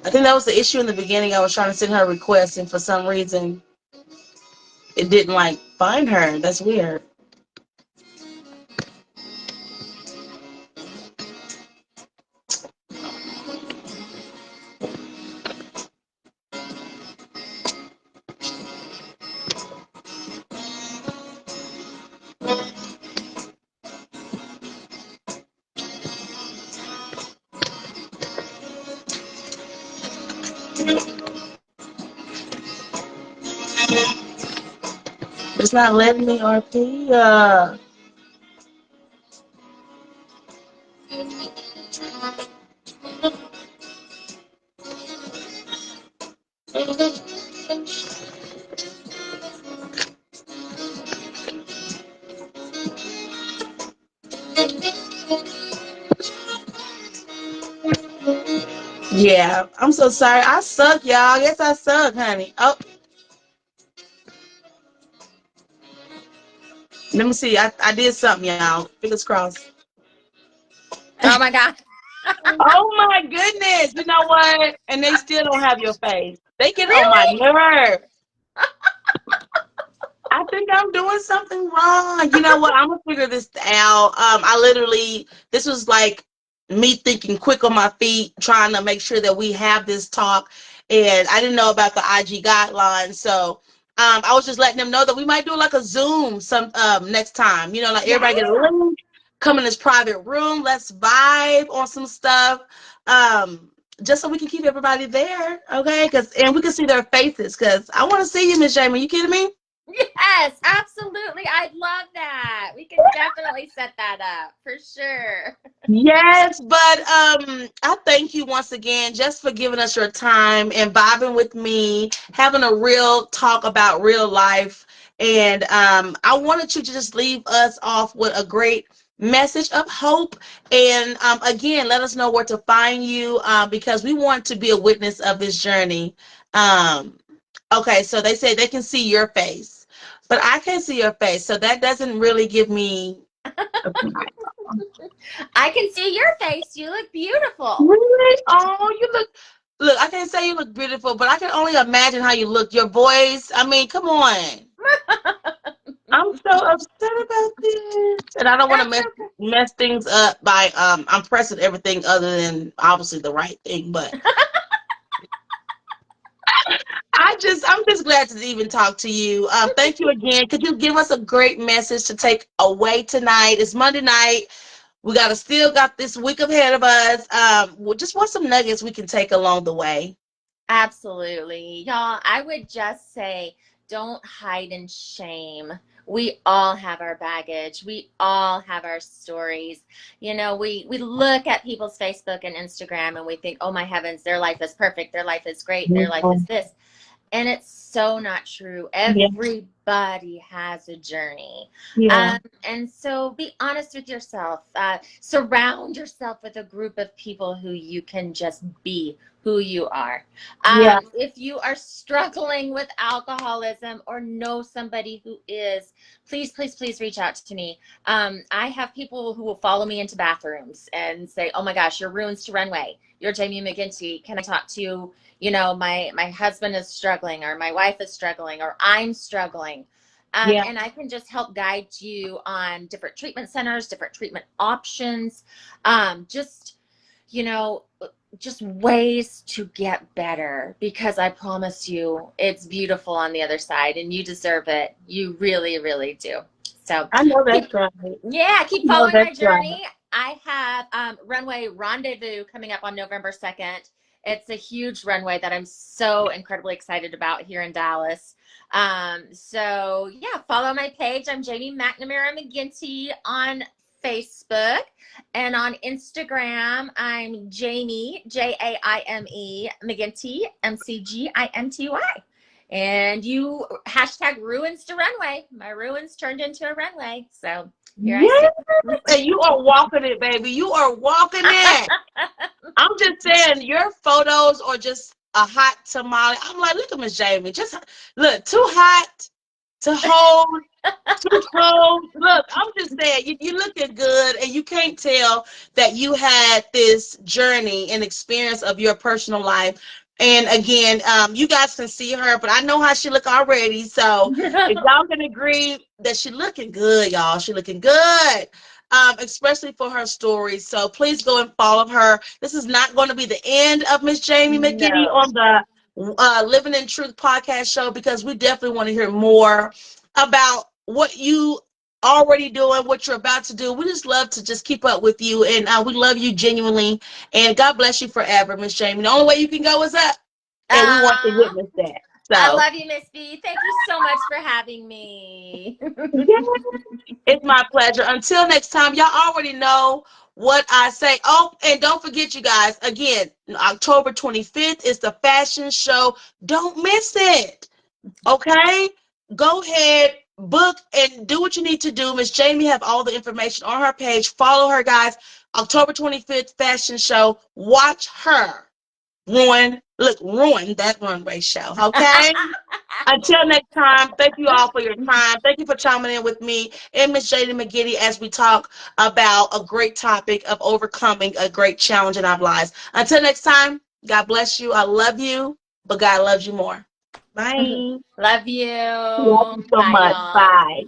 I think that was the issue in the beginning. I was trying to send her requests, and for some reason, it didn't like find her. That's weird. It's not letting me RP. Yeah, I'm so sorry. I suck, y'all. Yes, I suck, honey. Oh, let me see. I did something, y'all. Fingers crossed. Oh my God. Oh my goodness. You know what? And they still don't have your face. They get on my Really? nerve. I think I'm doing something wrong. You know what? I'm gonna figure this out. This was like me thinking quick on my feet, trying to make sure that we have this talk, and I didn't know about the IG guidelines. So, I was just letting them know that we might do like a Zoom some next time. Like Yeah. everybody get a link, come in this private room, let's vibe on some stuff. Just so we can keep everybody there, okay? And we can see their faces. Cause I want to see you, Miss Jamie. You kidding me? Yes, absolutely. I'd love that. We can definitely set that up for sure. Yes, but I thank you once again just for giving us your time and vibing with me, having a real talk about real life. And I wanted you to just leave us off with a great message of hope. And again, let us know where to find you because we want to be a witness of this journey. Um, okay, so they say they can see your face, but I can't see your face, so that doesn't really give me. I can see your face. You look beautiful. Really? Oh, you look, I can't say you look beautiful, but I can only imagine how you look. Your voice, I mean, come on. I'm so upset about this. And I don't want to That's mess okay. mess things up by I'm pressing everything other than obviously the right thing, but I'm just glad to even talk to you. Thank you again. Could you give us a great message to take away tonight? It's Monday night. We still got this week ahead of us. We just want some nuggets we can take along the way. Absolutely. Y'all, I would just say don't hide in shame. We all have our baggage. We all have our stories. We look at people's Facebook and Instagram and we think, oh my heavens, their life is perfect. Their life is great. Their life is this. And it's so not true. Yeah. Everybody has a journey. Yeah. And so be honest with yourself. Surround yourself with a group of people who you can just be who you are. Yeah. If you are struggling with alcoholism or know somebody who is, please, please, please reach out to me. I have people who will follow me into bathrooms and say, oh my gosh, you're ruins to runway. You're Jamie McGinty. Can I talk to you? You know, my husband is struggling, or my wife is struggling, or I'm struggling. Yeah. And I can just help guide you on different treatment centers, different treatment options, just, you know, just ways to get better, because I promise you it's beautiful on the other side and you deserve it. You really, really do. So I know keep, that's right. yeah, keep No, following my that's right. journey. I have Runway Rendezvous coming up on November 2nd. It's a huge runway that I'm so incredibly excited about here in Dallas. So yeah, follow my page. I'm Jamie McNamara McGinty on Facebook, and on Instagram, I'm Jamie, Jaime McGinty, MCGINTY. And you hashtag ruins to runway. My ruins turned into a runway. So here I Yes. stand. And you are walking it, baby. You are walking it. I'm just saying, your photos are just a hot tamale. I'm like, look at Miss Jamie. Just look, too hot to hold, too cold. Look, I'm just saying, you looking good, and you can't tell that you had this journey and experience of your personal life. And again, you guys can see her, but I know how she look already. So if y'all can agree that she looking good, y'all, she looking good. Especially for her stories. So please go and follow her. This is not going to be the end of Miss Jamie McGinty No. on the Living in Truth podcast show, because we definitely want to hear more about what you already doing, what you're about to do. We just love to just keep up with you, and we love you genuinely, and God bless you forever, Miss Jamie. The only way you can go is up, and we want to Uh, witness that. I So love you, Miss B. Thank you so much for having me. yeah, it's my pleasure. Until next time, y'all already know what I say. Oh, and don't forget, you guys, again, October 25th is the fashion show. Don't miss it. Okay? Go ahead, book, and do what you need to do. Miss Jamie have all the information on her page. Follow her, guys. October 25th fashion show. Watch her ruin that runway show. Okay? Until next time, thank you all for your time. Thank you for chiming in with me and Miss Jada McGinty as we talk about a great topic of overcoming a great challenge in our lives. Until next time, God bless you. I love you, but God loves you more. Bye. Love you. Love you so Bye, much. y'all. Bye.